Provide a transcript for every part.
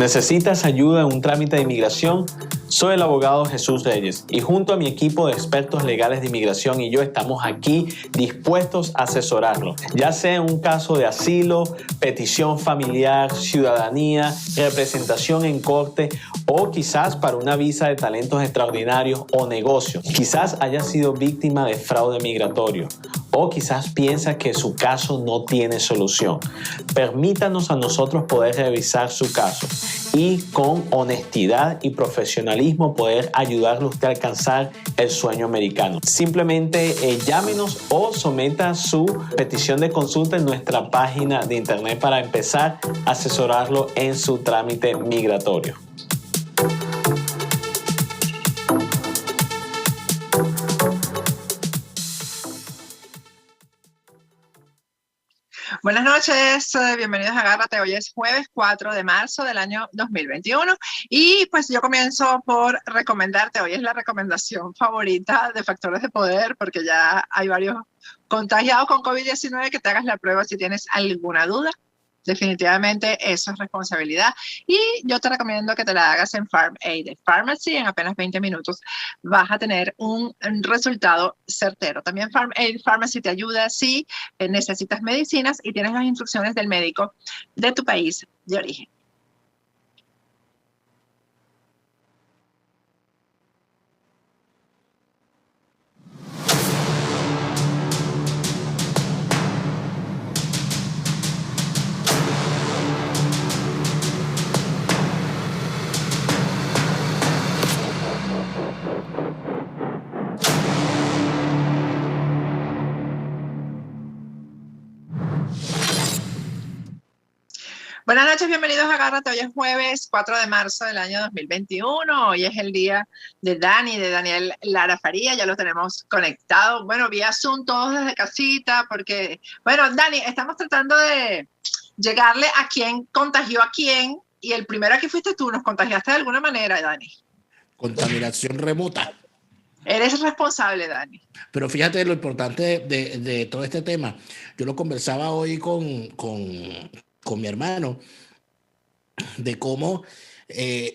¿Necesitas ayuda en un trámite de inmigración? Soy el abogado Jesús Reyes y junto a mi equipo de expertos legales de inmigración y yo estamos aquí dispuestos a asesorarlo, ya sea en un caso de asilo, petición familiar, ciudadanía, representación en corte o quizás para una visa de talentos extraordinarios o negocios. Quizás haya sido víctima de fraude migratorio o quizás piensa que su caso no tiene solución. Permítanos a nosotros poder revisar su caso y con honestidad y profesionalismo poder ayudarle a usted a alcanzar el sueño americano. Simplemente llámenos o someta su petición de consulta en nuestra página de internet para empezar a asesorarlo en su trámite migratorio. Buenas noches, bienvenidos a Agárrate. Hoy es jueves 4 de marzo del año 2021 y pues yo comienzo por recomendarte, hoy es la recomendación favorita de Factores de Poder porque ya hay varios contagiados con COVID-19, que te hagas la prueba si tienes alguna duda. Definitivamente eso es responsabilidad y yo te recomiendo que te la hagas en PharmAid Pharmacy. En apenas 20 minutos vas a tener un resultado certero. También PharmAid Pharmacy te ayuda si necesitas medicinas y tienes las instrucciones del médico de tu país de origen. Buenas noches, bienvenidos a Agárrate. Hoy es jueves 4 de marzo del año 2021. Hoy es el día de Daniel Lara Faría. Ya lo tenemos conectado. Bueno, vía Zoom, todos desde casita, porque, bueno, Dani, estamos tratando de llegarle a quién contagió a quién. Y el primero aquí fuiste tú. ¿Nos contagiaste de alguna manera, Dani? Contaminación remota. Eres responsable, Dani. Pero fíjate lo importante de todo este tema. Yo lo conversaba hoy con mi hermano, de cómo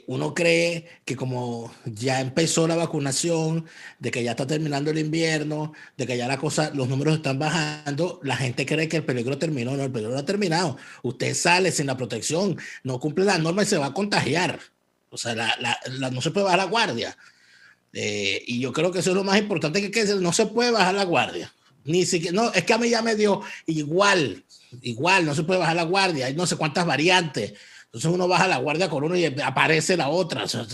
uno cree que como ya empezó la vacunación, de que ya está terminando el invierno, de que ya los números están bajando, la gente cree que el peligro terminó. No, el peligro no ha terminado. Usted sale sin la protección, no cumple las normas y se va a contagiar. O sea, no se puede bajar la guardia. Y yo creo que eso es lo más importante, que no se puede bajar la guardia. Ni siquiera, no, es que a mí ya me dio igual, no se puede bajar la guardia, hay no sé cuántas variantes. Entonces uno baja la guardia con uno y aparece la otra. O sea,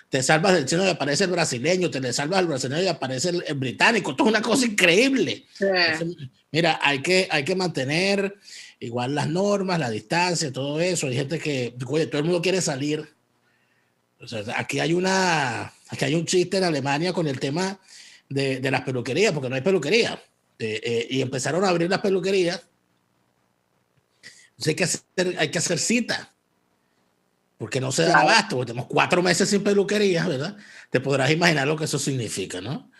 te salvas del chino y aparece el brasileño, te le salvas al brasileño y aparece el británico. Esto es una cosa increíble. Sí. Entonces, mira, hay que mantener igual las normas, la distancia, todo eso. Hay gente que, oye, todo el mundo quiere salir. O sea, aquí hay un chiste en Alemania con el tema de las peluquerías, porque no hay peluquería. Y empezaron a abrir las peluquerías. Entonces hay que hacer cita, porque no se da abasto, porque tenemos 4 meses sin peluquería, ¿verdad? Te podrás imaginar lo que eso significa, ¿no?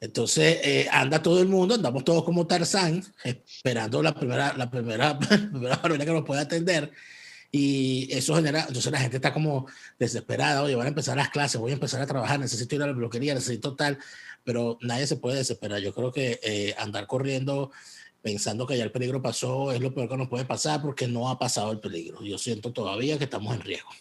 Entonces anda todo el mundo, andamos todos como Tarzán, esperando la primera barbería que nos pueda atender. Y eso genera, entonces la gente está como desesperada. Oye, van a empezar las clases, voy a empezar a trabajar, necesito ir a la peluquería, necesito tal, pero nadie se puede desesperar. Yo creo que andar corriendo pensando que ya el peligro pasó es lo peor que nos puede pasar, porque no ha pasado el peligro. Yo siento todavía que estamos en riesgo.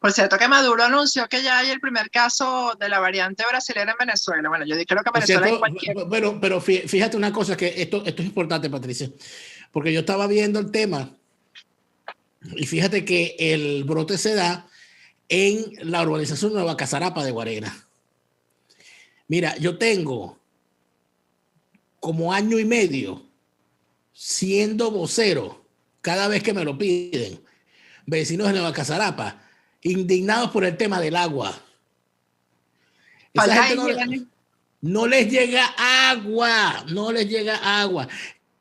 Por cierto que Maduro anunció que ya hay el primer caso de la variante brasilera en Venezuela. Bueno, yo creo que en Venezuela hay cualquier... Pero fíjate una cosa, que esto es importante, Patricia, porque yo estaba viendo el tema y fíjate que el brote se da en la urbanización Nueva Casarapa de Guarena. Mira, yo tengo como 1 año y medio siendo vocero, cada vez que me lo piden, vecinos de Nueva Casarapa, indignados por el tema del agua. Esa gente no les llega agua,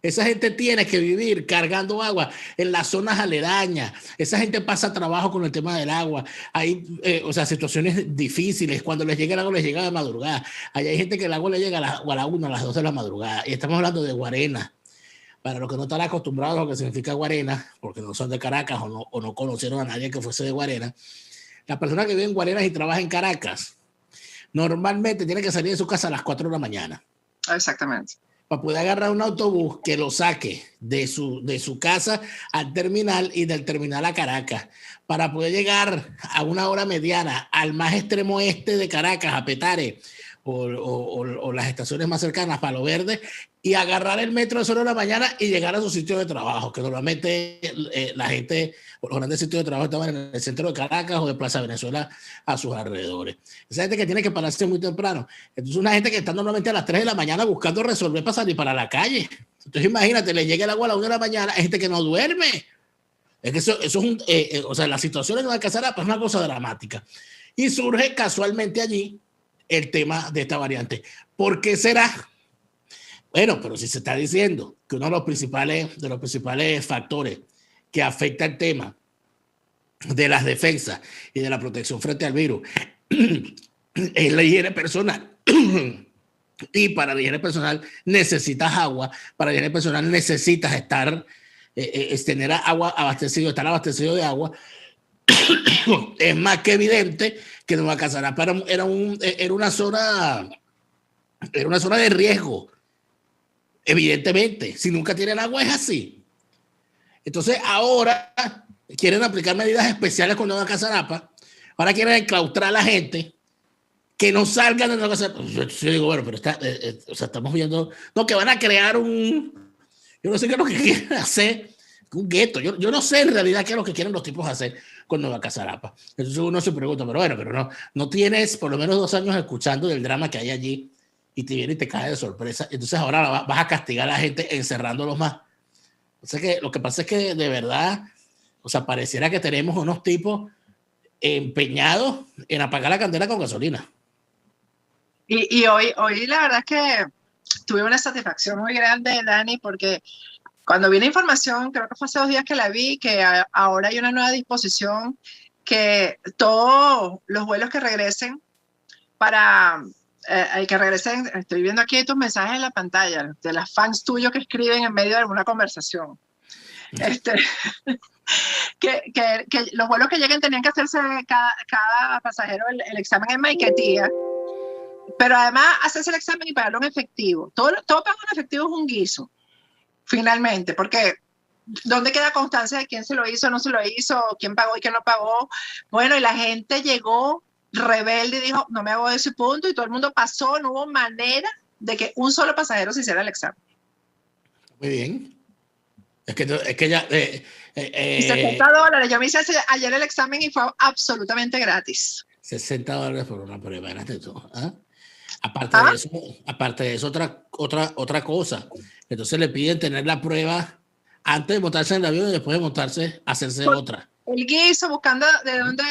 Esa gente tiene que vivir cargando agua en las zonas aledañas. Esa gente pasa trabajo con el tema del agua. Hay situaciones difíciles. Cuando les llega el agua, les llega de madrugada. Hay gente que el agua le llega a la 1, a las 2 de la madrugada. Y estamos hablando de Guarena. para los que no están acostumbrados a lo que significa Guarena, porque no son de Caracas o no conocieron a nadie que fuese de Guarena, la persona que vive en Guarenas y trabaja en Caracas normalmente tiene que salir de su casa a las 4 de la mañana. Exactamente. Para poder agarrar un autobús que lo saque de su casa al terminal y del terminal a Caracas, para poder llegar a una hora mediana al más extremo este de Caracas, a Petare, o las estaciones más cercanas, Palo Verde, y agarrar el metro de 0 de la mañana y llegar a su sitio de trabajo, que normalmente la gente, los grandes sitios de trabajo estaban en el centro de Caracas o de Plaza Venezuela a sus alrededores. Esa gente que tiene que pararse muy temprano. Entonces una gente que está normalmente a las 3 de la mañana buscando resolver para salir para la calle. Entonces imagínate, le llega el agua a la 1 de la mañana, hay gente que no duerme. Es que eso es o sea, la situación en Nueva Casarapa es una cosa dramática. Y surge casualmente allí el tema de esta variante. ¿Por qué será? Bueno, pero si se está diciendo que uno de los principales factores que afecta el tema de las defensas y de la protección frente al virus es la higiene personal. Y para la higiene personal necesitas agua, para la higiene personal necesitas tener agua abastecido, estar abastecido de agua. Es más que evidente que Nueva Casarapa era una zona de riesgo. Evidentemente, si nunca tienen agua es así. Entonces ahora quieren aplicar medidas especiales con Nueva Casarapa. Ahora quieren enclaustrar a la gente que no salgan de Nueva Casarapa. Yo digo, bueno, pero o sea, estamos viendo, no, que van a crear yo no sé qué es lo que quieren hacer, un gueto. Yo no sé en realidad qué es lo que quieren los tipos hacer con Nueva Casarapa. Entonces uno se pregunta, pero bueno, pero no tienes por lo menos 2 años escuchando del drama que hay allí y te viene y te cae de sorpresa. Entonces ahora vas a castigar a la gente encerrándolos más. O sea que lo que pasa es que de verdad, o sea, pareciera que tenemos unos tipos empeñados en apagar la candela con gasolina. Y hoy la verdad es que tuve una satisfacción muy grande, Dani, porque cuando vi la información, creo que fue hace 2 días que la vi, que ahora hay una nueva disposición que todos los vuelos que regresen estoy viendo aquí tus mensajes en la pantalla, de las fans tuyos que escriben en medio de alguna conversación. Que los vuelos que lleguen tenían que hacerse cada pasajero el examen en Maiquetía, pero además hacerse el examen y pagarlo en efectivo. Todo pago en efectivo es un guiso, finalmente, porque ¿dónde queda constancia de quién se lo hizo, no se lo hizo, quién pagó y quién no pagó? Bueno, y la gente llegó rebelde y dijo, no me hago de ese punto, y todo el mundo pasó, no hubo manera de que un solo pasajero se hiciera el examen. Muy bien. Es que ya... y $60. Yo me hice ayer el examen y fue absolutamente gratis. $60 por una prueba, ¿eh? Aparte de eso, otra cosa. Entonces le piden tener la prueba antes de montarse en el avión y después de hacerse otra. El guiso, buscando de dónde...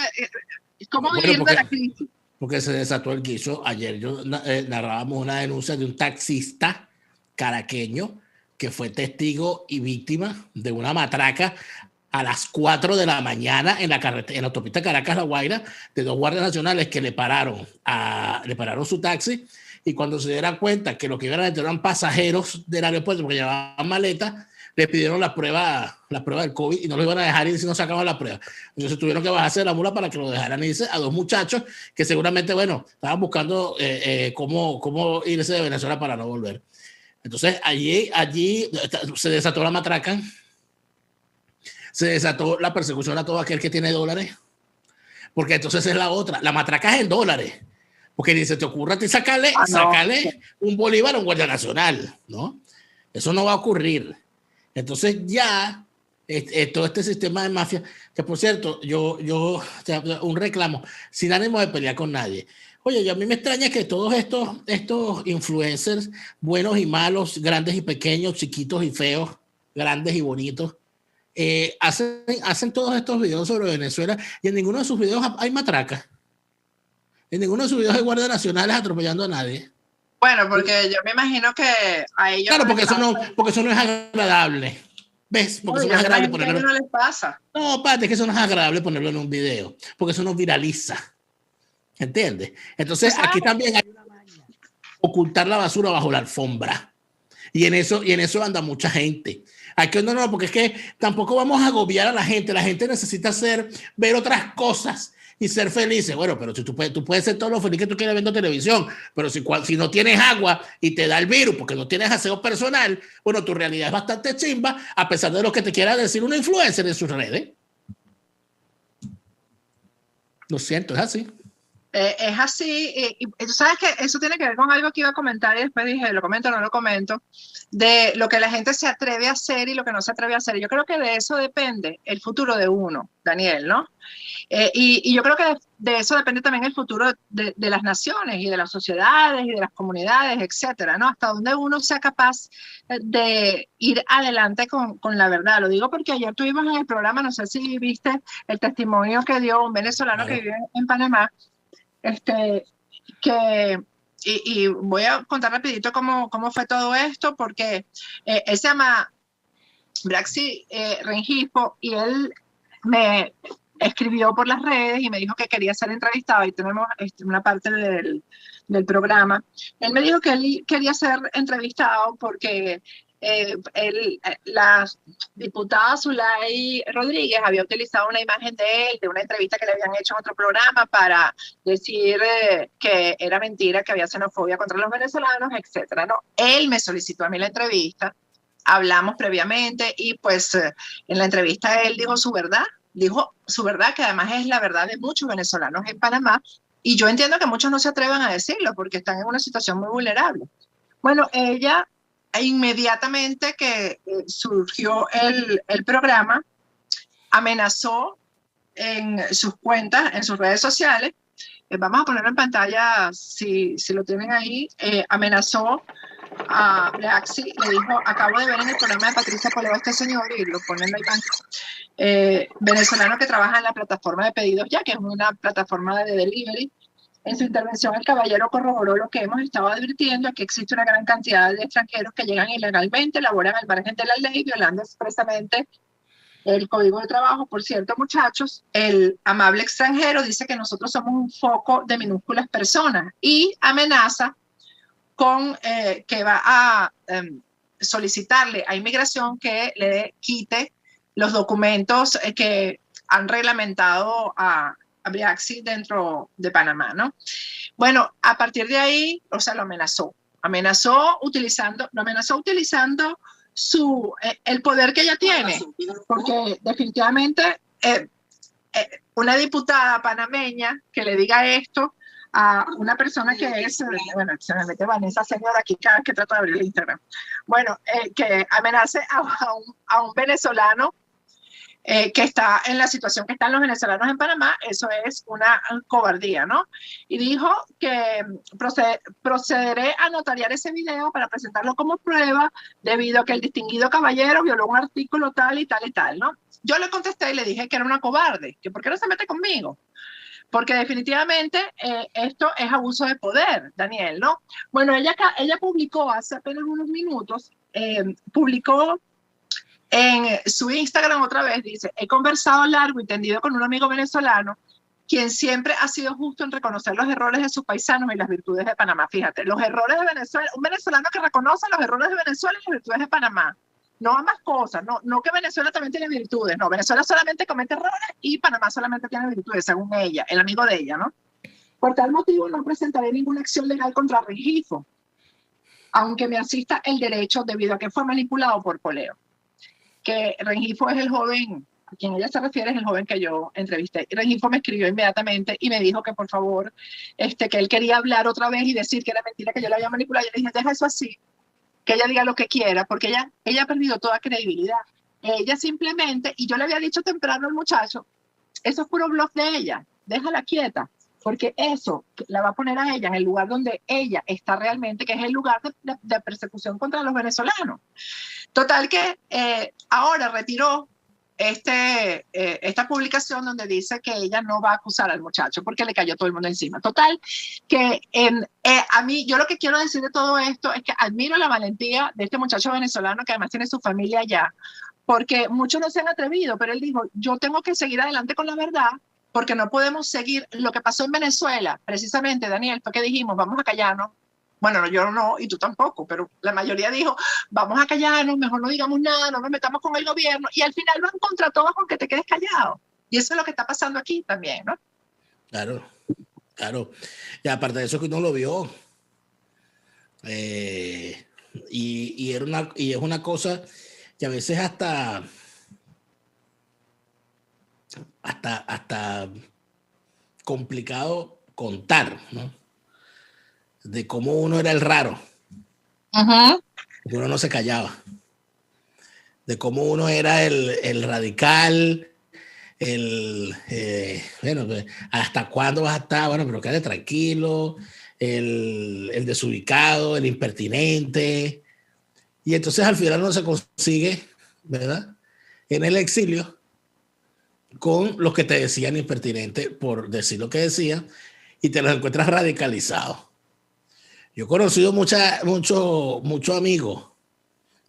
¿Cómo vivir de la crisis? Porque se desató el guiso. Ayer narrábamos una denuncia de un taxista caraqueño que fue testigo y víctima de una matraca a las 4 de la mañana en la autopista Caracas-La Guaira, de 2 guardias nacionales que le pararon su taxi, y cuando se dieron cuenta que lo que iban a meter eran pasajeros del aeropuerto porque llevaban maletas, le pidieron la prueba del COVID y no lo iban a dejar ir si no sacaban la prueba. Entonces tuvieron que bajarse de la mula para que lo dejaran irse a 2 muchachos que seguramente, bueno, estaban buscando cómo irse de Venezuela para no volver. Entonces allí se desató la matraca, se desató la persecución a todo aquel que tiene dólares, porque entonces es la otra, la matraca es en dólares, porque ni se te ocurra a ti sacarle un bolívar a un guardia nacional, ¿no? Eso no va a ocurrir. Entonces ya todo este sistema de mafia, que por cierto, yo un reclamo, sin ánimo de pelear con nadie. Oye, y a mí me extraña que todos estos influencers, buenos y malos, grandes y pequeños, chiquitos y feos, grandes y bonitos, hacen todos estos videos sobre Venezuela, y en ninguno de sus videos hay matracas. En ninguno de sus videos hay guardias nacionales atropellando a nadie. Bueno, porque yo me imagino que a ellos... Claro, porque eso no es agradable. ¿Ves? Porque eso no es agradable ponerlo... no les pasa. No, pate, que eso no es agradable ponerlo en un video, porque eso no viraliza. ¿Entiendes? Entonces, aquí también hay una maña. Ocultar la basura bajo la alfombra. Y en eso anda mucha gente. Aquí no, porque es que tampoco vamos a agobiar a la gente. La gente necesita ver otras cosas y ser felices. Bueno, pero si tú puedes ser todo lo feliz que tú quieras viendo televisión, pero si no tienes agua y te da el virus porque no tienes aseo personal, bueno, tu realidad es bastante chimba, a pesar de lo que te quiera decir una influencer en sus redes. Lo siento, es así. Es así, y tú sabes que eso tiene que ver con algo que iba a comentar y después dije, ¿lo comento o no lo comento? De lo que la gente se atreve a hacer y lo que no se atreve a hacer. Yo creo que de eso depende el futuro de uno, Daniel, ¿no? Y yo creo que de eso depende también el futuro de las naciones y de las sociedades y de las comunidades, etcétera, ¿no? Hasta donde uno sea capaz de ir adelante con la verdad. Lo digo porque ayer tuvimos en el programa, no sé si viste el testimonio que dio un venezolano que vive en Panamá, y voy a contar rapidito cómo fue todo esto, porque él se llama Braxi Rengifo y él me escribió por las redes y me dijo que quería ser entrevistado y tenemos una parte del programa. Él me dijo que él quería ser entrevistado porque la diputada Zulay Rodríguez había utilizado una imagen de él, de una entrevista que le habían hecho en otro programa para decir que era mentira, que había xenofobia contra los venezolanos, etcétera, ¿no? Él me solicitó a mí la entrevista, hablamos previamente y pues en la entrevista él dijo su verdad que además es la verdad de muchos venezolanos en Panamá, y yo entiendo que muchos no se atrevan a decirlo porque están en una situación muy vulnerable. Bueno, ella inmediatamente que surgió el programa, amenazó en sus cuentas, en sus redes sociales, vamos a ponerlo en pantalla si lo tienen ahí, amenazó a Braxi, le dijo, acabo de ver en el programa de Patricia Poleo a este señor, y lo ponen en la imagen, venezolano que trabaja en la plataforma de pedidos ya, que es una plataforma de delivery. En su intervención, el caballero corroboró lo que hemos estado advirtiendo, que existe una gran cantidad de extranjeros que llegan ilegalmente, laboran al margen de la ley, violando expresamente el Código de Trabajo. Por cierto, muchachos, el amable extranjero dice que nosotros somos un foco de minúsculas personas y amenaza con que va a solicitarle a inmigración que le quite los documentos que han reglamentado a Braxi dentro de Panamá, ¿no? Bueno, a partir de ahí, o sea, lo amenazó utilizando el poder que ella tiene, porque definitivamente una diputada panameña que le diga esto a una persona que es, bueno, se me mete Vanessa señora aquí cada vez que trato de abrir el Instagram, bueno, que amenace a un venezolano que está en la situación que están los venezolanos en Panamá, eso es una cobardía, ¿no? Y dijo que procederé a notariar ese video para presentarlo como prueba debido a que el distinguido caballero violó un artículo tal y tal y tal, ¿no? Yo le contesté y le dije que era una cobarde, que por qué no se mete conmigo, porque definitivamente esto es abuso de poder, Daniel, ¿no? Bueno, ella publicó hace apenas unos minutos, publicó en su Instagram otra vez, dice, he conversado largo y tendido con un amigo venezolano, quien siempre ha sido justo en reconocer los errores de sus paisanos y las virtudes de Panamá. Fíjate, los errores de Venezuela, un venezolano que reconoce los errores de Venezuela y las virtudes de Panamá. No ambas cosas, no que Venezuela también tiene virtudes, no, Venezuela solamente comete errores y Panamá solamente tiene virtudes, según ella, el amigo de ella, ¿no? Por tal motivo no presentaré ninguna acción legal contra Rengifo, aunque me asista el derecho debido a que fue manipulado por Poleo. Que Rengifo es el joven, a quien ella se refiere, es el joven que yo entrevisté. Y Rengifo me escribió inmediatamente y me dijo que por favor, que él quería hablar otra vez y decir que era mentira, que yo la había manipulado. Yo le dije, deja eso así, que ella diga lo que quiera, porque ella ha perdido toda credibilidad. Ella simplemente, y yo le había dicho temprano al muchacho, eso es puro bluff de ella, déjala quieta, porque eso la va a poner a ella en el lugar donde ella está realmente, que es el lugar de persecución contra los venezolanos. Total que ahora retiró esta publicación donde dice que ella no va a acusar al muchacho porque le cayó todo el mundo encima. Total que a mí, yo lo que quiero decir de todo esto es que admiro la valentía de este muchacho venezolano que además tiene su familia allá, porque muchos no se han atrevido, pero él dijo, yo tengo que seguir adelante con la verdad, porque no podemos seguir lo que pasó en Venezuela, precisamente, Daniel, fue que dijimos, vamos a callarnos, Bueno, yo no, y tú tampoco, pero la mayoría dijo, vamos a callarnos, mejor no digamos nada, no nos metamos con el gobierno, y al final van contra todos con que te quedes callado. Y eso es lo que está pasando aquí también, ¿no? Claro, claro. Y aparte de eso que uno lo vio. Y es una cosa que a veces hasta complicado contar, ¿no? De cómo uno era el raro, uno no se callaba, de cómo uno era el radical, bueno, hasta cuándo vas a estar, bueno, pero quédate tranquilo, el desubicado, el impertinente, y entonces al final uno se consigue, ¿verdad?, en el exilio con los que te decían impertinente por decir lo que decían, y te los encuentras radicalizados. Yo he conocido muchos amigos,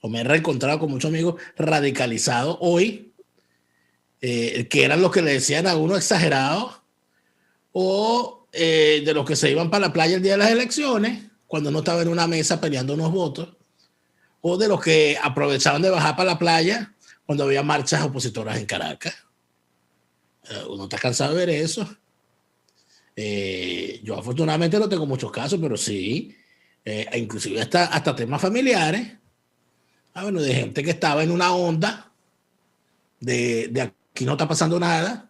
o me he reencontrado con muchos amigos radicalizados hoy, que eran los que le decían a uno exagerado, o de los que se iban para la playa el día de las elecciones, cuando uno estaba en una mesa peleando unos votos, o de los que aprovechaban de bajar para la playa cuando había marchas opositoras en Caracas. Uno está cansado de ver eso. Yo afortunadamente no tengo muchos casos, pero sí, inclusive hasta temas familiares, bueno, de gente que estaba en una onda de aquí no está pasando nada,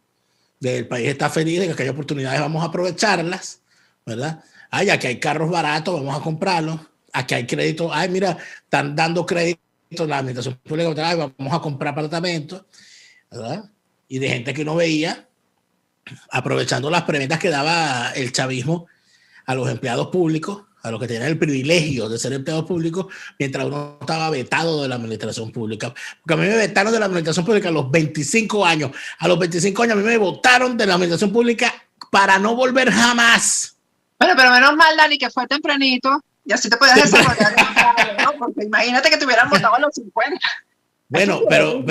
del país está feliz, de que hay oportunidades, vamos a aprovecharlas, ¿verdad? Ay, aquí hay carros baratos, vamos a comprarlos, aquí hay crédito, ay, mira, están dando crédito en la administración pública, ay, vamos a comprar apartamentos, ¿verdad? Y de gente que no veía, aprovechando las prebendas que daba el chavismo a los empleados públicos, a los que tenían el privilegio de ser empleados públicos, mientras uno estaba vetado de la administración pública. Porque a mí me vetaron de la administración pública a los 25 años. A los 25 años a mí me votaron de la administración pública para no volver jamás. Bueno, pero menos mal, Dani, que fue tempranito y así te puedes desarrollar, ¿no? Porque imagínate que te hubieran votado a los 50. Bueno, pero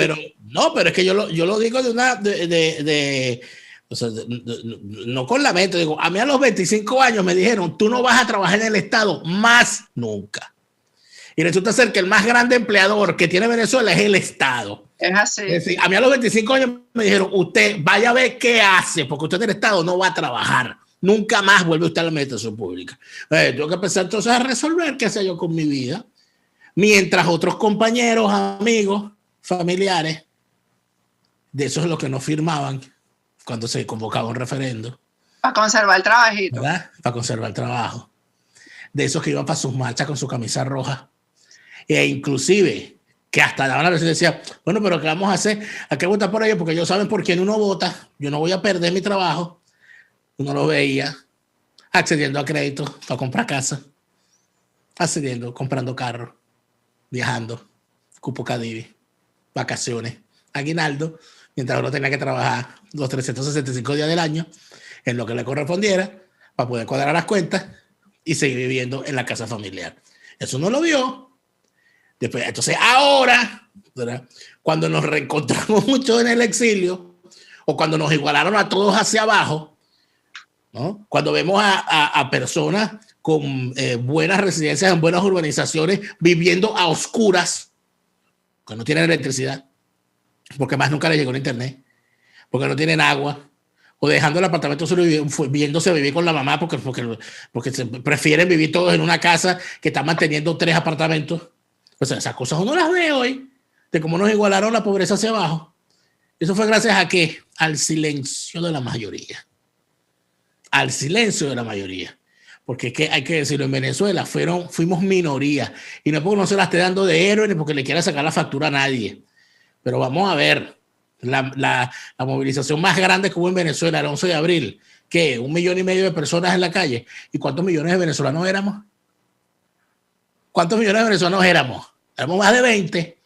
es que yo lo digo o sea, no con lamento, digo, a mí a los 25 años me dijeron, tú no vas a trabajar en el Estado más nunca. Y resulta ser que el más grande empleador que tiene Venezuela es el Estado. Es así. Es decir, a mí a los 25 años me dijeron, usted vaya a ver qué hace, porque usted en el Estado no va a trabajar. Nunca más vuelve usted a la administración pública. Tengo que empezar entonces a resolver qué hacía yo con mi vida. Mientras otros compañeros, amigos, familiares, de esos los que no firmaban cuando se convocaba un referendo. Para conservar el trabajito. ¿Verdad? Para conservar el trabajo. De esos que iban para sus marchas con su camisa roja. E inclusive, que hasta daban la versión y decía, bueno, pero ¿qué vamos a hacer? Hay que votar por ellos porque ellos saben por quién uno vota. Yo no voy a perder mi trabajo. Uno lo veía accediendo a crédito para comprar casa. Accediendo, comprando carros. Viajando, cupo Cadivi, vacaciones, aguinaldo, mientras uno tenía que trabajar los 365 días del año en lo que le correspondiera para poder cuadrar las cuentas y seguir viviendo en la casa familiar. Eso no lo vio. Después, entonces ahora, ¿verdad?, cuando nos reencontramos mucho en el exilio o cuando nos igualaron a todos hacia abajo, ¿no?, cuando vemos a personas con buenas residencias en buenas urbanizaciones, viviendo a oscuras, que no tienen electricidad, porque más nunca les llegó el internet, porque no tienen agua, o dejando el apartamento solo viéndose vivir con la mamá, porque prefieren vivir todos en una casa que está manteniendo 3 apartamentos. O sea, esas cosas uno las ve hoy, de cómo nos igualaron la pobreza hacia abajo. Eso fue gracias a ¿qué? Al silencio de la mayoría. Al silencio de la mayoría. Porque es que hay que decirlo, en Venezuela fuimos minoría. Y no es porque no se la esté dando de héroe ni porque le quiera sacar la factura a nadie. Pero vamos a ver, la movilización más grande que hubo en Venezuela el 11 de abril, ¿qué? 1,5 millones de personas en la calle. ¿Y cuántos millones de venezolanos éramos? ¿Cuántos millones de venezolanos éramos? Éramos más de 20.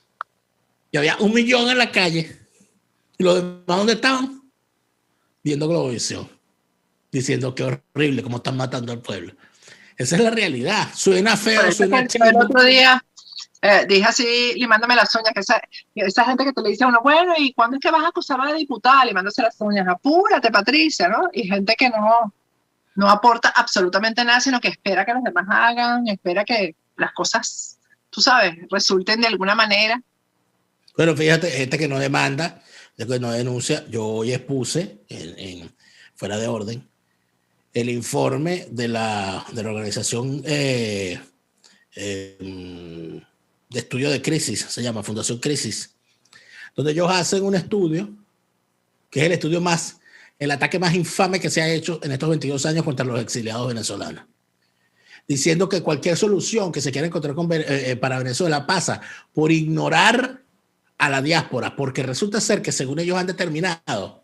Y había 1 millón en la calle. ¿Y los demás dónde estaban? Viendo Globovisión. Diciendo que horrible cómo están matando al pueblo. Esa es la realidad. Suena feo, suena chido. El otro día dije así, limándome las uñas, que esa gente que te le dice a uno, bueno, ¿y cuándo es que vas a acusar a la diputada limándose las uñas? Apúrate, Patricia, ¿no? Y gente que no no aporta absolutamente nada, sino que espera que los demás hagan, espera que las cosas, tú sabes, resulten de alguna manera. Bueno, fíjate, gente que no demanda, que no denuncia. Yo hoy expuse, fuera de orden, el informe de la organización de estudio de crisis, se llama Fundación Crisis, donde ellos hacen un estudio, que es el estudio el ataque más infame que se ha hecho en estos 22 años contra los exiliados venezolanos, diciendo que cualquier solución que se quiera encontrar para Venezuela pasa por ignorar a la diáspora, porque resulta ser que, según ellos han determinado,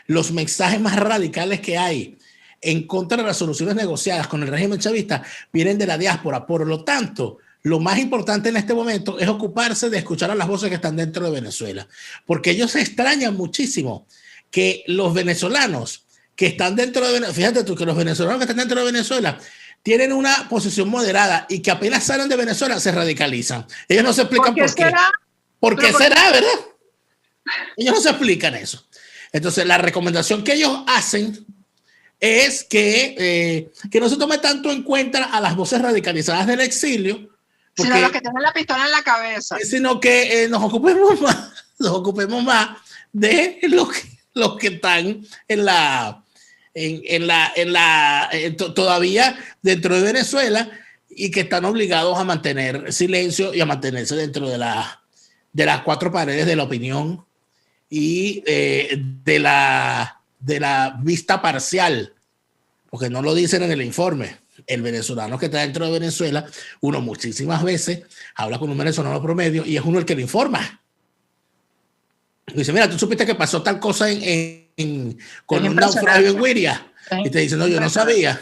los mensajes más radicales que hay en contra de las soluciones negociadas con el régimen chavista vienen de la diáspora. Por lo tanto, lo más importante en este momento es ocuparse de escuchar a las voces que están dentro de Venezuela, porque ellos se extrañan muchísimo que los venezolanos que están dentro de Venezuela, fíjate tú, que los venezolanos que están dentro de Venezuela tienen una posición moderada y que apenas salen de Venezuela se radicalizan. Ellos no se explican por qué. ¿Por qué será, verdad? Ellos no se explican eso. Entonces, la recomendación que ellos hacen es que no se tome tanto en cuenta a las voces radicalizadas del exilio, sino los que tienen la pistola en la cabeza. Sino que nos ocupemos más de los que están todavía dentro de Venezuela y que están obligados a mantener silencio y a mantenerse dentro de las cuatro paredes de la opinión y de la vista parcial, porque no lo dicen en el informe. El venezolano que está dentro de Venezuela, uno muchísimas veces habla con un venezolano promedio y es uno el que le informa. Dice, mira, tú supiste que pasó tal cosa con un naufragio en Guiria. Y te dice, no, yo no sabía.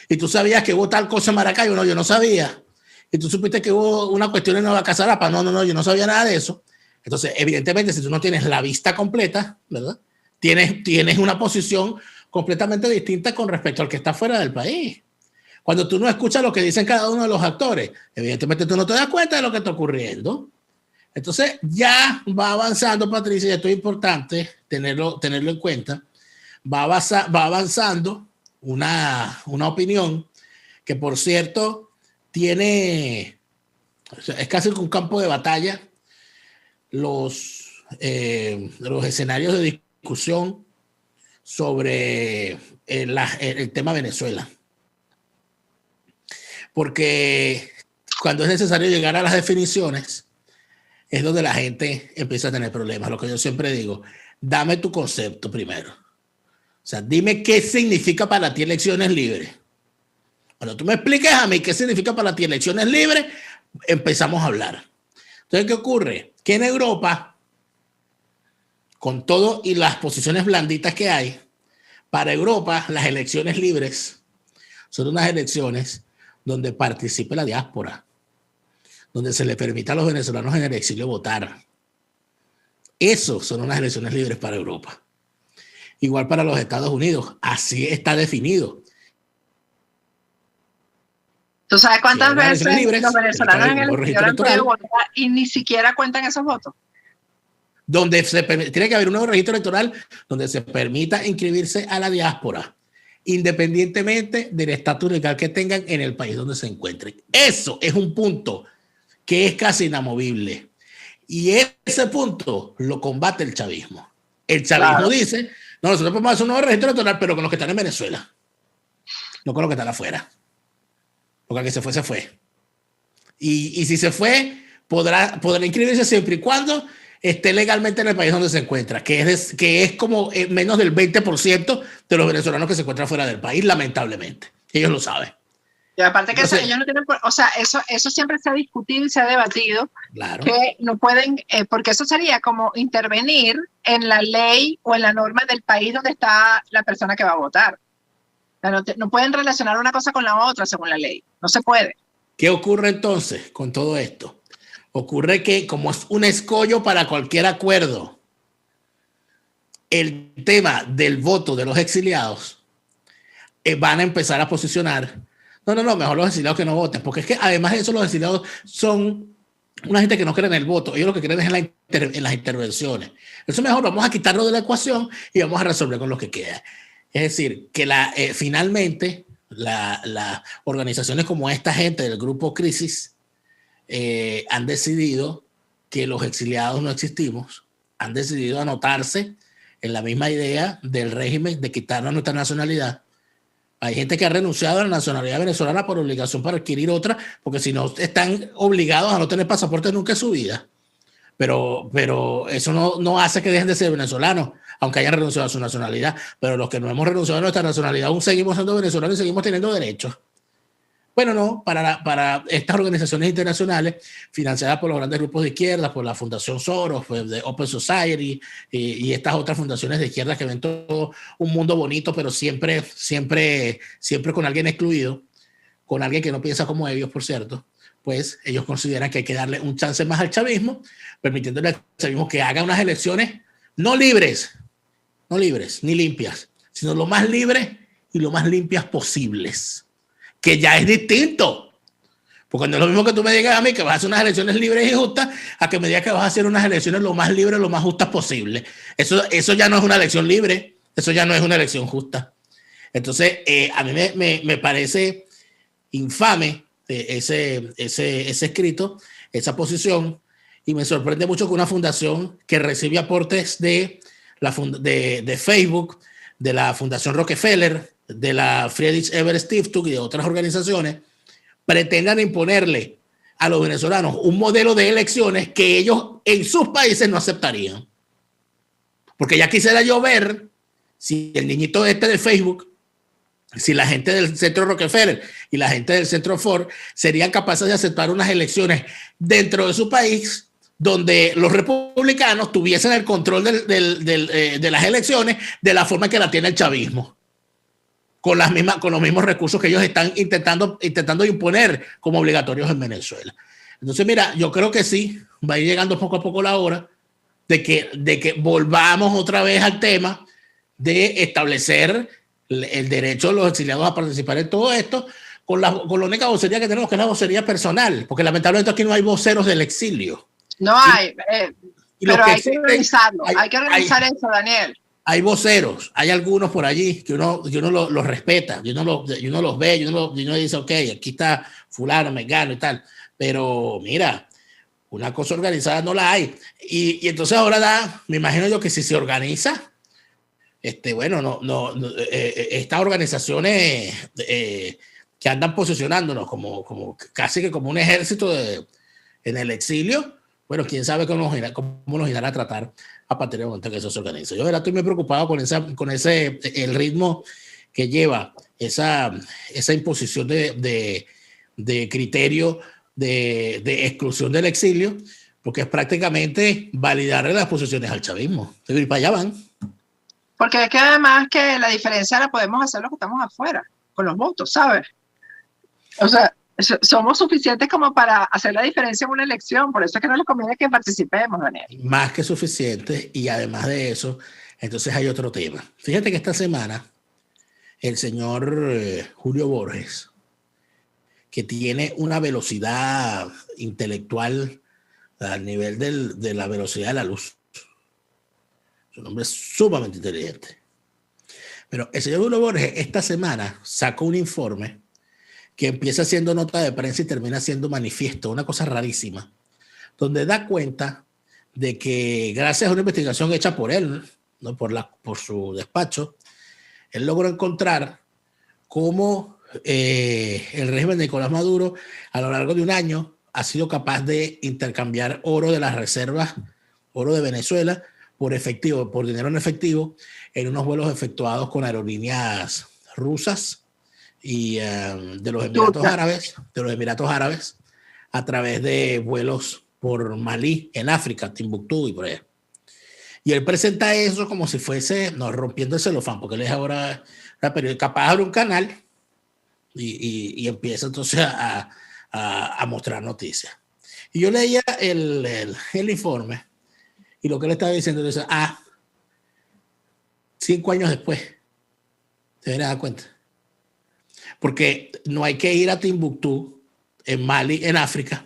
Y tú sabías que hubo tal cosa en Maracaibo. No, yo no sabía. Y tú supiste que hubo una cuestión en Nueva Casarapa. No, yo no sabía nada de eso. Entonces, evidentemente, si tú no tienes la vista completa, ¿verdad? Tienes una posición completamente distinta con respecto al que está fuera del país. Cuando tú no escuchas lo que dicen cada uno de los actores, evidentemente tú no te das cuenta de lo que está ocurriendo. Entonces, ya va avanzando, Patricia, y esto es importante tenerlo en cuenta, va avanzando una opinión que, por cierto, es casi un campo de batalla los escenarios de discusión sobre el tema Venezuela. Porque cuando es necesario llegar a las definiciones, es donde la gente empieza a tener problemas. Lo que yo siempre digo, dame tu concepto primero. O sea, dime qué significa para ti elecciones libres. Cuando tú me expliques a mí qué significa para ti elecciones libres, empezamos a hablar. Entonces, ¿qué ocurre? Que en Europa, con todo y las posiciones blanditas que hay, para Europa las elecciones libres son unas elecciones donde participe la diáspora, donde se le permita a los venezolanos en el exilio votar. Eso son unas elecciones libres para Europa. Igual para los Estados Unidos, así está definido. ¿Tú sabes cuántas veces los venezolanos en el exilio han podido votar y ni siquiera cuentan esos votos? Donde tiene que haber un nuevo registro electoral donde se permita inscribirse a la diáspora, independientemente del estatus legal que tengan en el país donde se encuentren. Eso es un punto que es casi inamovible. Y ese punto lo combate el chavismo. El chavismo dice, no, nosotros podemos hacer un nuevo registro electoral, pero con los que están en Venezuela, no con los que están afuera. Porque el que se fue, se fue. Y si se fue, podrá inscribirse siempre y cuando esté legalmente en el país donde se encuentra, que es como menos del 20% de los venezolanos que se encuentran fuera del país, lamentablemente. Ellos lo saben. Y aparte que ellos no tienen, o sea, eso siempre se ha discutido y se ha debatido, claro, que no pueden, porque eso sería como intervenir en la ley o en la norma del país donde está la persona que va a votar. O sea, no pueden relacionar una cosa con la otra según la ley, no se puede. ¿Qué ocurre entonces con todo esto? Ocurre que, como es un escollo para cualquier acuerdo, el tema del voto de los exiliados van a empezar a posicionar. No, mejor los exiliados que no voten, porque es que además de eso los exiliados son una gente que no cree en el voto, ellos lo que creen es en las intervenciones. Entonces mejor vamos a quitarlo de la ecuación y vamos a resolver con lo que queda. Es decir, que finalmente las organizaciones como esta gente del grupo Crisis han decidido que los exiliados no existimos, han decidido anotarse en la misma idea del régimen de quitarnos nuestra nacionalidad. Hay gente que ha renunciado a la nacionalidad venezolana por obligación para adquirir otra, porque si no están obligados a no tener pasaporte nunca en su vida. Pero eso no hace que dejen de ser venezolanos, aunque hayan renunciado a su nacionalidad. Pero los que no hemos renunciado a nuestra nacionalidad aún seguimos siendo venezolanos y seguimos teniendo derechos. Bueno, no, para estas organizaciones internacionales financiadas por los grandes grupos de izquierda, por la Fundación Soros, pues, de Open Society y estas otras fundaciones de izquierda que ven todo un mundo bonito, pero siempre con alguien excluido, con alguien que no piensa como ellos, por cierto, pues ellos consideran que hay que darle un chance más al chavismo, permitiéndole al chavismo que haga unas elecciones no libres ni limpias, sino lo más libres y lo más limpias posibles. Que ya es distinto. Porque no es lo mismo que tú me digas a mí que vas a hacer unas elecciones libres y justas a que me digas que vas a hacer unas elecciones lo más libres, lo más justas posible. Eso ya no es una elección libre, eso ya no es una elección justa. Entonces, a mí me parece infame ese escrito, esa posición, y me sorprende mucho que una fundación que recibe aportes de Facebook, de la Fundación Rockefeller, de la Friedrich Ebert Stiftung y de otras organizaciones, pretendan imponerle a los venezolanos un modelo de elecciones que ellos en sus países no aceptarían. Porque ya quisiera yo ver si el niñito de Facebook, si la gente del Centro Rockefeller y la gente del Centro Ford serían capaces de aceptar unas elecciones dentro de su país donde los republicanos tuviesen el control de las elecciones de la forma que la tiene el chavismo. Con los mismos recursos que ellos están intentando imponer como obligatorios en Venezuela. Entonces, mira, yo creo que sí, va a ir llegando poco a poco la hora de que volvamos otra vez al tema de establecer el derecho de los exiliados a participar en todo esto con la única vocería que tenemos, que es la vocería personal, porque lamentablemente aquí no hay voceros del exilio. No hay, pero hay que organizarlo, hay que organizar eso, Daniel. Hay voceros, hay algunos por allí que uno los respeta, y uno los ve, y uno dice, ok, aquí está fulano, mengano y tal. Pero mira, una cosa organizada no la hay. Y entonces ahora me imagino yo que si se organiza, estas organizaciones que andan posicionándonos como casi que como un ejército en el exilio, bueno, quién sabe cómo nos irán a tratar a partir del momento que eso se organiza. Yo estoy muy preocupado con el ritmo que lleva esa imposición de criterio de exclusión del exilio, porque es prácticamente validarle las posiciones al chavismo. Y para allá van. Porque es que además que la diferencia la podemos hacer los que estamos afuera, con los votos, ¿sabes? O sea, somos suficientes como para hacer la diferencia en una elección, por eso es que no les conviene que participemos, Daniel. Más que suficientes, y además de eso, entonces hay otro tema. Fíjate que esta semana el señor Julio Borges, que tiene una velocidad intelectual al nivel de la velocidad de la luz. Es un hombre sumamente inteligente. Pero el señor Julio Borges esta semana sacó un informe que empieza siendo nota de prensa y termina siendo manifiesto, una cosa rarísima, donde da cuenta de que gracias a una investigación hecha por él, ¿no? por su despacho, él logró encontrar cómo el régimen de Nicolás Maduro a lo largo de un año ha sido capaz de intercambiar oro de las reservas, oro de Venezuela, por dinero en efectivo, en unos vuelos efectuados con aerolíneas rusas y de los Emiratos Árabes, a través de vuelos por Malí, en África, Timbuktu y por allá. Y él presenta eso como si fuese, no, rompiendo el celofán, porque él es ahora capaz de abrir un canal y empieza entonces a mostrar noticias. Y yo leía el informe, y lo que él estaba diciendo es, 5 años después, te vas a dar cuenta. Porque no hay que ir a Timbuktu, en Mali, en África.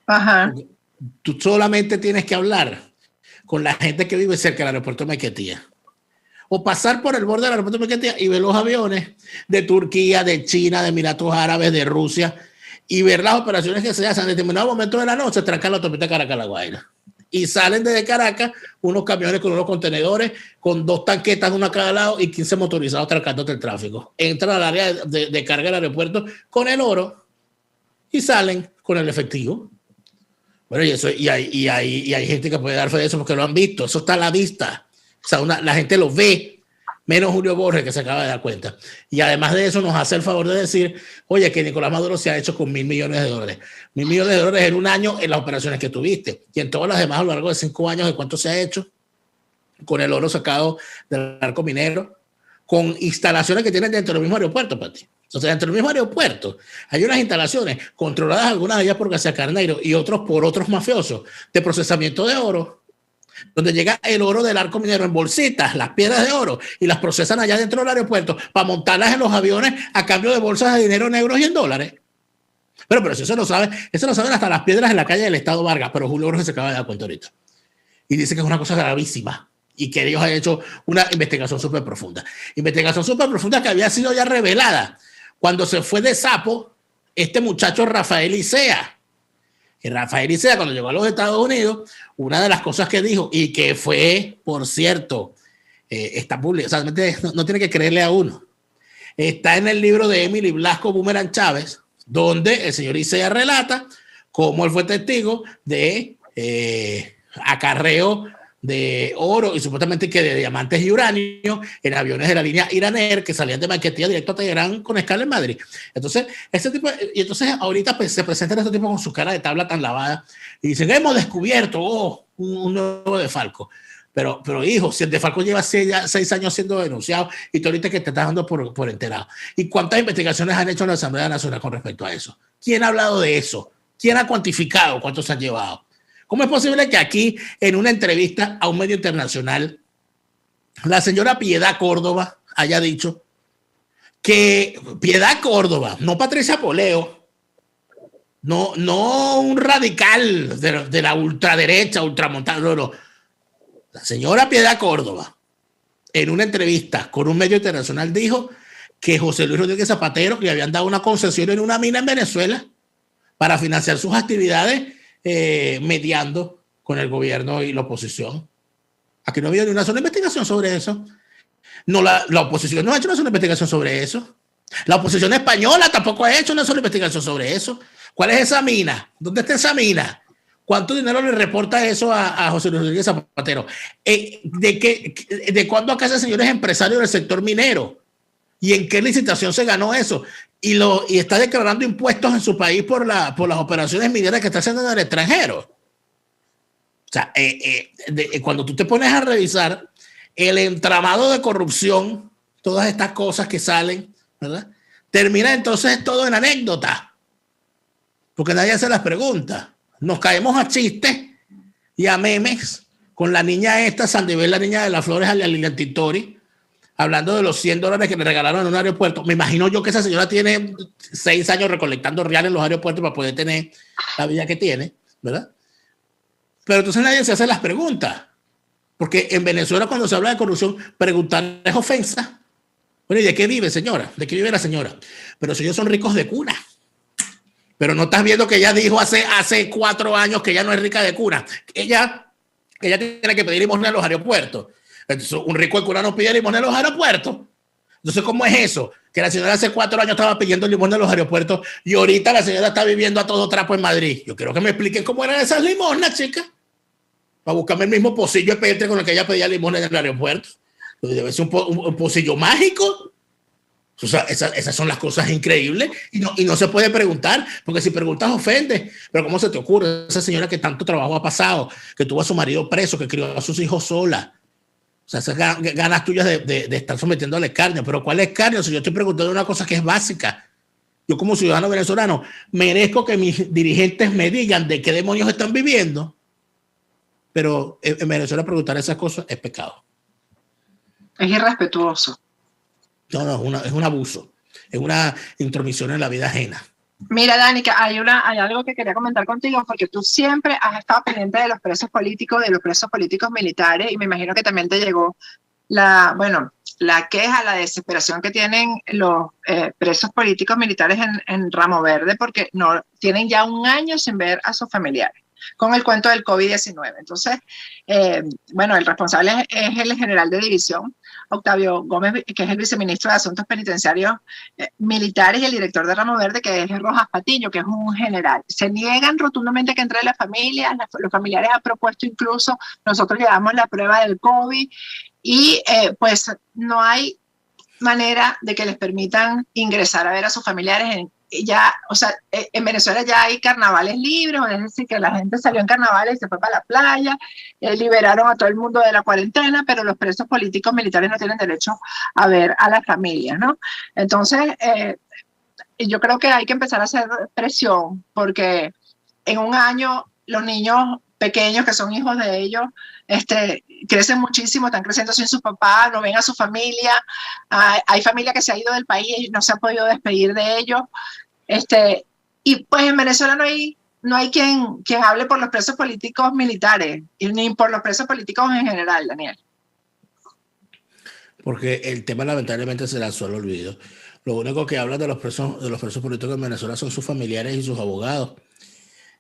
Ajá. Tú solamente tienes que hablar con la gente que vive cerca del aeropuerto de Maiquetía o pasar por el borde del aeropuerto y ver los aviones de Turquía, de China, de Emiratos Árabes, de Rusia, y ver las operaciones que se hacen en determinado momento de la noche, trancar la autopista Caracas-La Guaira. Y salen desde Caracas unos camiones con unos contenedores, con 2 tanquetas una a cada lado y 15 motorizados trancándote el tráfico. Entran al área de carga del aeropuerto con el oro y salen con el efectivo. Bueno, y hay gente que puede dar fe de eso porque lo han visto. Eso está a la vista. O sea, la gente lo ve, menos Julio Borges, que se acaba de dar cuenta. Y además de eso nos hace el favor de decir, oye, que Nicolás Maduro se ha hecho con $1.000 millones. $1.000 millones en un año en las operaciones que tuviste. Y en todas las demás a lo largo de 5 años, ¿de cuánto se ha hecho? Con el oro sacado del arco minero, con instalaciones que tienen dentro del mismo aeropuerto, Pati. O sea, dentro del mismo aeropuerto hay unas instalaciones controladas, algunas de ellas por García Carneiro y otros por otros mafiosos, de procesamiento de oro, donde llega el oro del arco minero en bolsitas, las piedras de oro, y las procesan allá dentro del aeropuerto para montarlas en los aviones a cambio de bolsas de dinero negros y en dólares. Pero si eso lo saben hasta las piedras en la calle del Estado Vargas, pero Julio Borges se acaba de dar cuenta ahorita. Y dice que es una cosa gravísima y que ellos han hecho una investigación súper profunda. Investigación súper profunda que había sido ya revelada cuando se fue de sapo este muchacho Rafael Icea. Y Rafael Icea, cuando llegó a los Estados Unidos, una de las cosas que dijo, y que fue, por cierto, está publicado, o sea, no tiene que creerle a uno, está en el libro de Emily Blasco Boomerang Chávez, donde el señor Icea relata cómo él fue testigo de acarreo de oro y supuestamente que de diamantes y uranio en aviones de la línea Iranair que salían de Maiquetía directo a Teherán con escala en Madrid. Entonces, entonces ahorita pues, se presentan estos tipos con su cara de tabla tan lavada y dicen, hemos descubierto un nuevo Defalco. Pero hijo, si el Defalco lleva 6 años siendo denunciado y tú ahorita que te estás dando por enterado. ¿Y cuántas investigaciones han hecho en la Asamblea Nacional con respecto a eso? ¿Quién ha hablado de eso? ¿Quién ha cuantificado cuántos se han llevado? ¿Cómo es posible que aquí, en una entrevista a un medio internacional, la señora Piedad Córdoba haya dicho que Piedad Córdoba, no Patricia Poleo, no un radical de la ultraderecha, ultramontada, no. La señora Piedad Córdoba, en una entrevista con un medio internacional, dijo que José Luis Rodríguez Zapatero le habían dado una concesión en una mina en Venezuela para financiar sus actividades mediando con el gobierno y la oposición. Aquí no ha habido ni una sola investigación sobre eso. No, la oposición no ha hecho una sola investigación sobre eso. La oposición española tampoco ha hecho una sola investigación sobre eso. ¿Cuál es esa mina? ¿Dónde está esa mina? ¿Cuánto dinero le reporta eso a José Luis Rodríguez Zapatero? ¿De cuándo acá ese señor es empresario del sector minero? ¿Y en qué licitación se ganó eso? Y está declarando impuestos en su país por las operaciones mineras que está haciendo en el extranjero. O sea, cuando tú te pones a revisar el entramado de corrupción, todas estas cosas que salen, ¿verdad? Termina entonces todo en anécdota, porque nadie hace las preguntas. Nos caemos a chistes y a memes con la niña esta, Sandivel, la niña de las flores, a Lilian Tintori, hablando de los $100 que le regalaron en un aeropuerto. Me imagino yo que esa señora tiene 6 años recolectando reales en los aeropuertos para poder tener la vida que tiene, ¿verdad? Pero entonces nadie se hace las preguntas. Porque en Venezuela, cuando se habla de corrupción, preguntar es ofensa. Bueno, ¿y de qué vive, señora? ¿De qué vive la señora? Pero si ellos son ricos de cuna. Pero no estás viendo que ella dijo hace 4 años que ella no es rica de cuna. Ella tiene que pedir limosna en los aeropuertos. Entonces, un rico de cuna no pide limosna en los aeropuertos. Entonces, ¿cómo es eso? Que la señora hace 4 años estaba pidiendo limosna en los aeropuertos y ahorita la señora está viviendo a todo trapo en Madrid. Yo quiero que me expliquen cómo eran esas limosnas, chicas. Para buscarme el mismo pocillo de petre con el que ella pedía limosna en el aeropuerto. Debe ser un pocillo mágico. O sea, esas son las cosas increíbles y no se puede preguntar, porque si preguntas ofendes. Pero ¿cómo se te ocurre? Esa señora que tanto trabajo ha pasado, que tuvo a su marido preso, que crió a sus hijos sola. O sea, esas ganas tuyas de estar sometiendo al escarnio. Pero ¿cuál escarnio? Si yo estoy preguntando una cosa que es básica. Yo como ciudadano venezolano merezco que mis dirigentes me digan de qué demonios están viviendo. Pero en Venezuela preguntar esas cosas es pecado. Es irrespetuoso. No, es un abuso. Es una intromisión en la vida ajena. Mira, Danica, hay algo que quería comentar contigo, porque tú siempre has estado pendiente de los presos políticos militares, y me imagino que también te llegó la queja, la desesperación que tienen los presos políticos militares en Ramo Verde, porque no tienen ya un año sin ver a sus familiares, con el cuento del COVID-19. Entonces, el responsable es el general de división, Octavio Gómez, que es el viceministro de Asuntos Penitenciarios Militares, y el director de Ramo Verde, que es Rojas Patiño, que es un general. Se niegan rotundamente a que entre las familias, los familiares han propuesto incluso, nosotros llevamos la prueba del COVID, y pues no hay manera de que les permitan ingresar a ver a sus familiares. En Venezuela ya hay carnavales libres, es decir, que la gente salió en carnavales y se fue para la playa, liberaron a todo el mundo de la cuarentena, pero los presos políticos militares no tienen derecho a ver a las familias, ¿no? Entonces, yo creo que hay que empezar a hacer presión, porque en un año los niños pequeños que son hijos de ellos crecen muchísimo, están creciendo sin sus papás, no ven a su familia, hay familia que se ha ido del país y no se ha podido despedir de ellos, y pues en Venezuela no hay quien hable por los presos políticos militares, ni por los presos políticos en general, Daniel. Porque el tema lamentablemente se lanzó al olvido. Lo único que hablan de los presos políticos en Venezuela son sus familiares y sus abogados.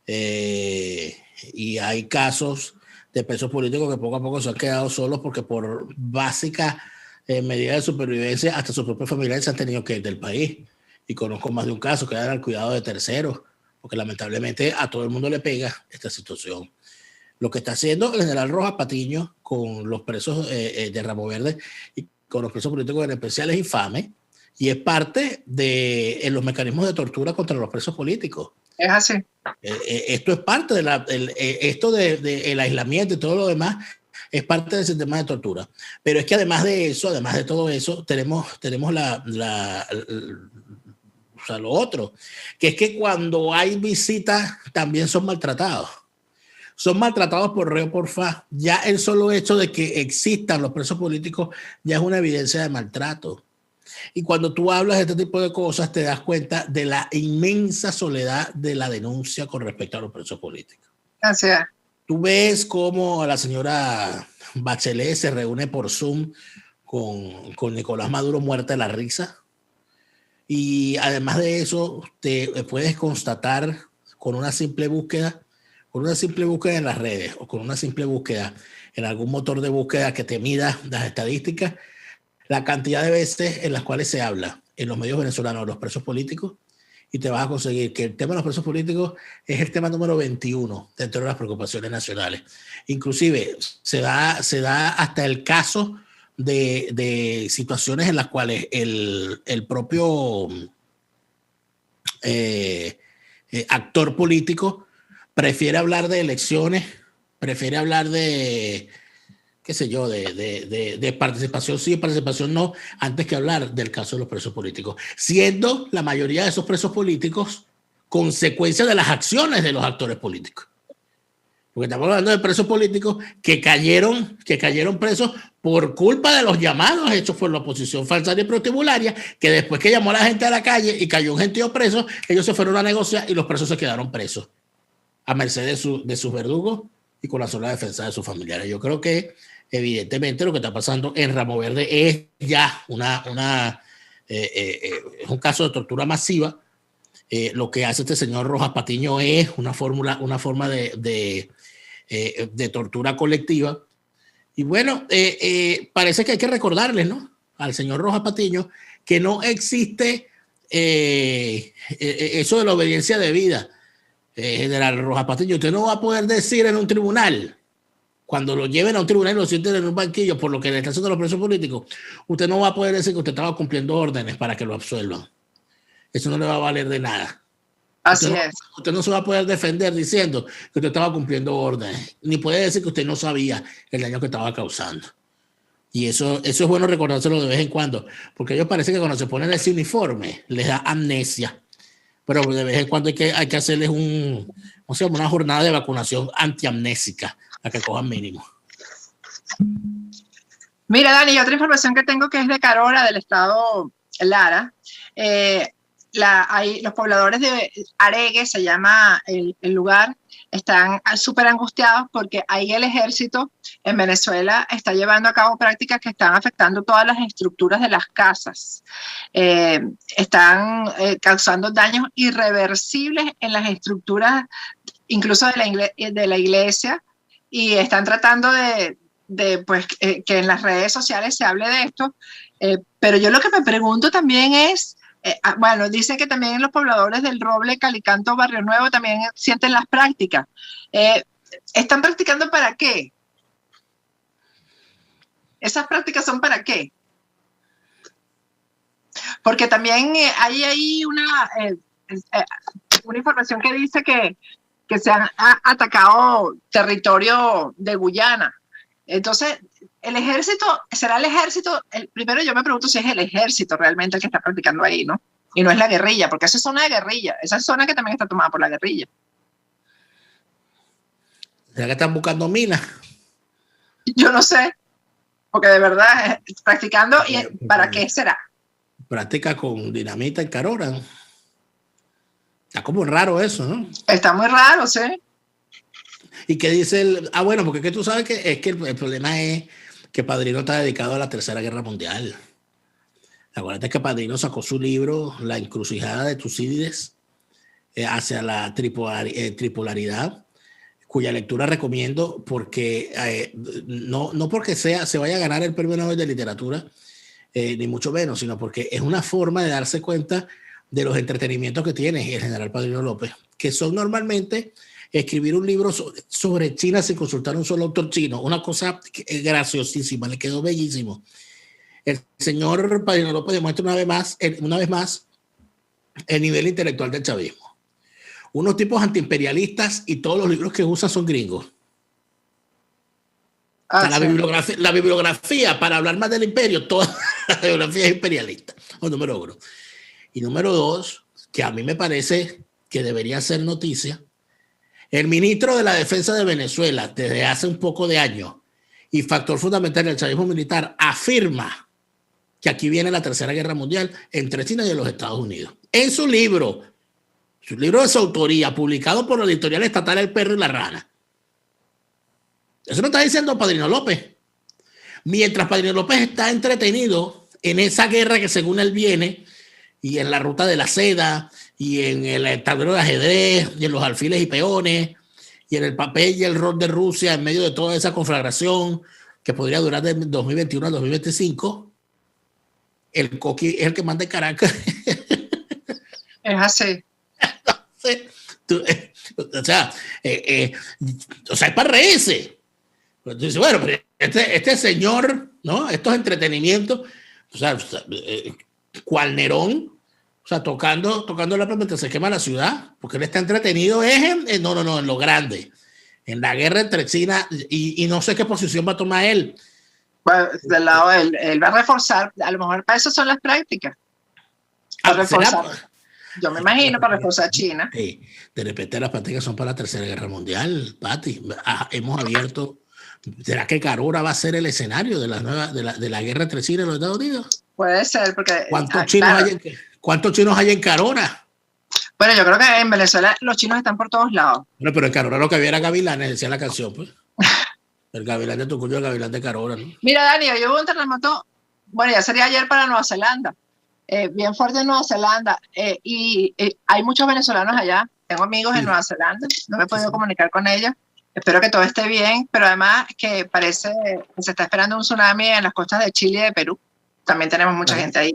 Y hay casos de presos políticos que poco a poco se han quedado solos porque por básica medida de supervivencia hasta sus propios familiares se han tenido que ir del país. Y conozco más de un caso que dan al cuidado de terceros, porque lamentablemente a todo el mundo le pega esta situación. Lo que está haciendo el general Rojas Patiño con los presos de Ramo Verde y con los presos políticos en especial es infame, y es parte de los mecanismos de tortura contra los presos políticos. Es así. Esto es parte del aislamiento y todo lo demás, es parte del sistema de tortura. Pero es que además de todo eso, tenemos lo otro, que es que cuando hay visitas también son maltratados. Son maltratados por reo por fa. Ya el solo hecho de que existan los presos políticos ya es una evidencia de maltrato. Y cuando tú hablas de este tipo de cosas, te das cuenta de la inmensa soledad de la denuncia con respecto a los presos políticos. Así es. Tú ves cómo la señora Bachelet se reúne por Zoom con Nicolás Maduro muerta de la risa. Y además de eso, te puedes constatar con una simple búsqueda en las redes o con una simple búsqueda en algún motor de búsqueda que te mida las estadísticas, la cantidad de veces en las cuales se habla en los medios venezolanos de los presos políticos, y te vas a conseguir que el tema de los presos políticos es el tema número 21 dentro de las preocupaciones nacionales. Inclusive se da hasta el caso de situaciones en las cuales el propio actor político prefiere hablar de elecciones, prefiere hablar de qué sé yo, de participación sí, participación no, antes que hablar del caso de los presos políticos, siendo la mayoría de esos presos políticos consecuencia de las acciones de los actores políticos. Porque estamos hablando de presos políticos que cayeron presos por culpa de los llamados hechos por la oposición falsaria y protibularia, que después que llamó a la gente a la calle y cayó un gentío preso, ellos se fueron a negociar y los presos se quedaron presos, a merced de sus verdugos y con la sola defensa de sus familiares. Yo creo que evidentemente lo que está pasando en Ramo Verde es ya es un caso de tortura masiva. Lo que hace este señor Rojas Patiño es una forma de tortura colectiva. Y bueno, parece que hay que recordarles, ¿no?, al señor Rojas Patiño que no existe eso de la obediencia debida. General Rojas Patiño, usted no va a poder decir en un tribunal, cuando lo lleven a un tribunal y lo sienten en un banquillo por lo que le están haciendo los presos políticos, usted no va a poder decir que usted estaba cumpliendo órdenes para que lo absuelvan. Eso no le va a valer de nada. Así es. Usted no se va a poder defender diciendo que usted estaba cumpliendo órdenes, ni puede decir que usted no sabía el daño que estaba causando. Y eso es bueno recordárselo de vez en cuando, porque a ellos parece que cuando se ponen ese uniforme les da amnesia. Pero de vez en cuando hay que hacerles una jornada de vacunación antiamnésica, a que cojan mínimo. Mira, Dani, otra información que tengo que es de Carora, del estado Lara. Los pobladores de Aregue, se llama el lugar, están súper angustiados porque ahí el ejército en Venezuela está llevando a cabo prácticas que están afectando todas las estructuras de las casas. Están causando daños irreversibles en las estructuras, incluso de la iglesia, y están tratando de pues, que en las redes sociales se hable de esto. Pero yo lo que me pregunto también es, bueno, dicen que también los pobladores del Roble, Calicanto, Barrio Nuevo también sienten las prácticas. ¿Están practicando para qué? ¿Esas prácticas son para qué? Porque también hay ahí una información que dice que se han atacado territorio de Guyana. Entonces, el ejército, ¿será el ejército? Primero yo me pregunto si es el ejército realmente el que está practicando ahí, ¿no? Y no es la guerrilla, porque esa es zona de guerrilla, esa es zona que también está tomada por la guerrilla. ¿Será que están buscando minas? Yo no sé, porque de verdad, practicando, ¿y para qué será? Práctica con dinamita en Carora. Está como raro eso, ¿no? Está muy raro, sí. ¿Y qué dice el...? Bueno, porque tú sabes que el problema es que Padrino está dedicado a la Tercera Guerra Mundial. Acuérdate que Padrino sacó su libro La encrucijada de Tucídides hacia la tripolaridad, cuya lectura recomiendo porque no porque se vaya a ganar el Premio Nobel de Literatura, ni mucho menos, sino porque es una forma de darse cuenta de los entretenimientos que tiene el general Padrino López, que son normalmente escribir un libro sobre China sin consultar a un solo autor chino, una cosa graciosísima, le quedó bellísimo. El señor Padrino López demuestra una vez más el nivel intelectual del chavismo. Unos tipos antiimperialistas y todos los libros que usan son gringos. La bibliografía, para hablar más del imperio, toda la bibliografía es imperialista. Número uno. Y número dos, que a mí me parece que debería ser noticia, el ministro de la Defensa de Venezuela, desde hace un poco de años, y factor fundamental del chavismo militar, afirma que aquí viene la Tercera Guerra Mundial entre China y los Estados Unidos. En su libro de su autoría, publicado por la editorial estatal El Perro y la Rana. Eso no está diciendo Padrino López. Mientras Padrino López está entretenido en esa guerra que según él viene, y en la ruta de la seda, y en el tablero de ajedrez, y en los alfiles y peones, y en el papel y el rol de Rusia en medio de toda esa conflagración que podría durar de 2021 al 2025, el Coqui es el que manda en Caracas. Es así. O sea, es para reírse. Entonces, bueno, pero este señor, ¿no? Estos entretenimientos, o sea, cual Nerón, o sea, tocando la mientras se quema la ciudad, porque él está entretenido en lo grande, en la guerra entre China y no sé qué posición va a tomar él. Bueno, del lado él va a reforzar, a lo mejor para eso son las prácticas. Yo me imagino para reforzar China. De repente las prácticas son para la Tercera Guerra Mundial, Pati. Hemos abierto. ¿Será que Carora va a ser el escenario de la guerra entre China y los Estados Unidos? Puede ser, porque... ¿Cuántos chinos hay en Carora? Bueno, yo creo que en Venezuela los chinos están por todos lados. Bueno, pero en Carora lo que había era gavilanes, decía la canción, pues. El gavilán de Tucuyo, el gavilán de Carora, ¿no? Mira, Dani, hoy hubo un terremoto, bueno, ya sería ayer para Nueva Zelanda, bien fuerte en Nueva Zelanda, y hay muchos venezolanos allá. Tengo amigos en Nueva Zelanda, no me he podido comunicar con ellos. Espero que todo esté bien, pero además que parece que se está esperando un tsunami en las costas de Chile y de Perú. También tenemos mucha gente ahí,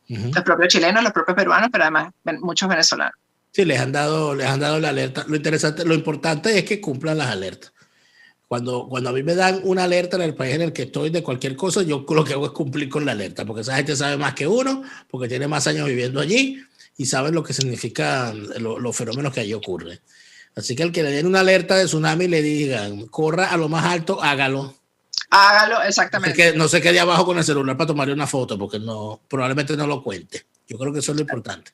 los propios chilenos, los propios peruanos, pero además muchos venezolanos. Sí, les han dado la alerta. Lo importante es que cumplan las alertas. Cuando a mí me dan una alerta en el país en el que estoy de cualquier cosa, yo lo que hago es cumplir con la alerta, porque esa gente sabe más que uno, porque tiene más años viviendo allí y saben lo que significan los fenómenos que allí ocurren. Así que al que le den una alerta de tsunami le digan, corra a lo más alto, hágalo. Hágalo, exactamente. No se quede abajo con el celular para tomarle una foto, porque probablemente no lo cuente. Yo creo que eso es lo importante.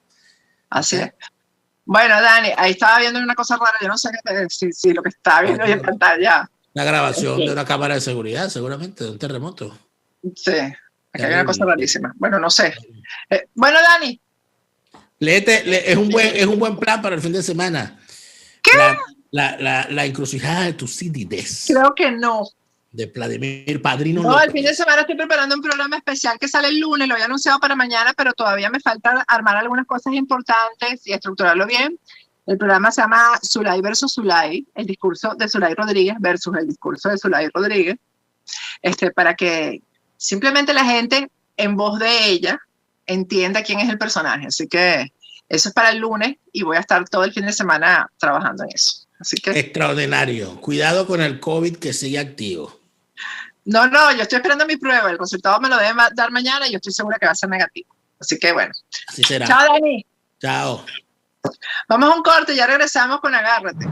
Así es. Bueno, Dani, ahí estaba viendo una cosa rara. Yo no sé si lo que estaba viendo ahí en pantalla. Una grabación de una cámara de seguridad, seguramente, de un terremoto. Sí, aquí hay una cosa rarísima. Bueno, no sé. Bueno, Dani. Léete, es un buen plan para el fin de semana. ¿Qué? La encrucijada de Tucídides. Creo que no. de Vladimir Padrino No, López. el fin de semana estoy preparando un programa especial que sale el lunes, lo había anunciado para mañana, pero todavía me falta armar algunas cosas importantes y estructurarlo bien. El programa se llama Zulay versus Zulay, el discurso de Zulay Rodríguez versus el discurso de Zulay Rodríguez, para que simplemente la gente, en voz de ella, entienda quién es el personaje. Así que eso es para el lunes y voy a estar todo el fin de semana trabajando en eso. Así que extraordinario. Cuidado con el COVID que sigue activo. No, yo estoy esperando mi prueba. El resultado me lo deben dar mañana y yo estoy segura que va a ser negativo. Así que bueno. Así será. Chao, Dani. Chao. Vamos a un corte, ya regresamos con Agárrate.